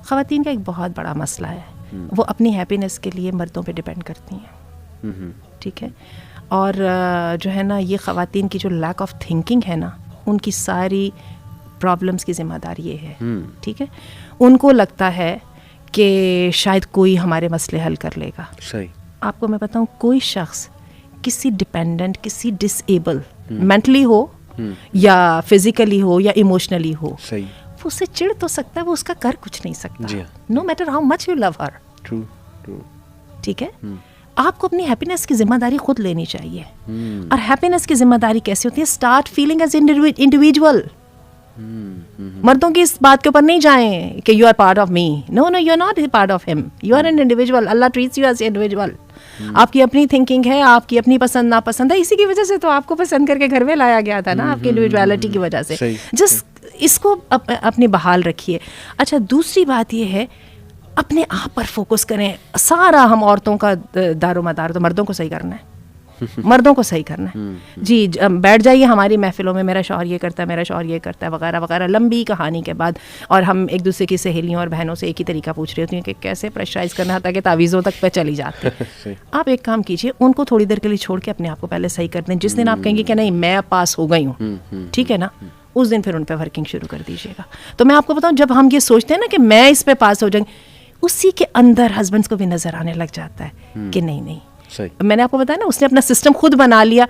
خواتین کا ایک بہت بڑا مسئلہ ہے، وہ اپنی ہیپینس کے لیے مردوں پہ ڈپینڈ کرتی ہیں. ٹھیک ہے، اور جو ہے نا یہ خواتین کی جو لیک آف تھنکنگ ہے نا، ان کی ساری پرابلمس کی ذمہ دار یہ ہے. ٹھیک ہے، ان کو لگتا ہے کہ شاید کوئی ہمارے مسئلے حل کر لے گا. صحیح. آپ کو میں بتاؤں، کوئی شخص کسی ڈپینڈنٹ، کسی ڈس ایبل مینٹلی ہو یا فزیکلی ہو یا ایموشنلی ہو، صحیح، وہ اسے چڑ تو سکتا ہے، وہ اس کا کر کچھ نہیں سکتا، جی no matter how much you love her. True true. ٹھیک ہے، آپ کو اپنی ہیپینس کی ذمہ داری خود لینی چاہیے. اور ہیپینس کی ذمہ داری کیسے ہوتی ہے؟ Start feeling as individual. مردوں کی اس بات کے اوپر نہیں جائیں کہ you are part of me. No no, you are not part of ہم، یو آر این انڈیویجول. اللہ ٹریٹس یو ایز انڈیویجول. آپ کی اپنی تھنکنگ ہے، آپ کی اپنی پسند ناپسند ہے، اسی کی وجہ سے تو آپ کو پسند کر کے گھر میں لایا گیا تھا نا، آپ کی انڈیویجوالٹی کی وجہ سے. جس اس کو اپنی بحال رکھیے. اچھا، دوسری بات یہ ہے اپنے آپ پر فوکس کریں. سارا ہم عورتوں کا دار و مدار تو مردوں کو صحیح کرنا ہے، مردوں کو صحیح کرنا ہے. جی بیٹھ جائیے ہماری محفلوں میں، میرا شوہر یہ کرتا ہے، میرا شوہر یہ کرتا ہے وغیرہ وغیرہ، لمبی کہانی کے بعد، اور ہم ایک دوسرے کی سہیلیوں اور بہنوں سے ایک ہی طریقہ پوچھ رہی ہوتی ہیں کہ کیسے پریشرائز کرنا ہے، تاکہ تعویذوں تک پہ چلی جاتی. آپ ایک کام کیجیے، ان کو تھوڑی دیر کے لیے چھوڑ کے اپنے آپ کو پہلے صحیح کر دیں. جس دن آپ کہیں گے کہ نہیں میں اب پاس ہو گئی ہوں، ٹھیک ہے نا، اس دن پھر ان پہ ورکنگ شروع کر دیجیے گا. تو میں آپ کو بتاؤں، جب ہم یہ سوچتے ہیں نا کہ میں اس پہ پاس ہو جائیں گے، اسی کے اندر ہسبینڈس کو بھی نظر آنے لگ جاتا ہے کہ نہیں نہیں، میں نے آپ کو بتایا نا، اس نے اپنا سسٹم خود بنا لیا.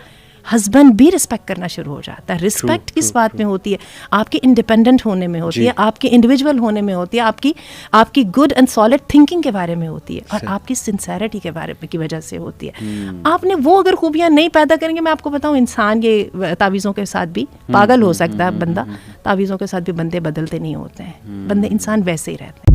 ہسبینڈ بھی رسپیکٹ کرنا شروع ہو جاتا ہے. رسپیکٹ کس بات میں ہوتی ہے؟ آپ کے انڈیپینڈنٹ ہونے میں ہوتی ہے، آپ کے انڈیویجول ہونے میں ہوتی ہے، آپ کی گڈ اینڈ سالڈ تھنکنگ کے بارے میں ہوتی ہے، اور آپ کی سنسیرٹی کے بارے میں کی وجہ سے ہوتی ہے. آپ نے وہ اگر خوبیاں نہیں پیدا کریں گے، میں آپ کو بتاؤں، انسان یہ تعویذوں کے ساتھ بھی پاگل ہو سکتا ہے بندہ، تعویذوں کے ساتھ بھی بندے بدلتے نہیں ہوتے ہیں، بندے انسان ویسے ہی رہتے ہیں.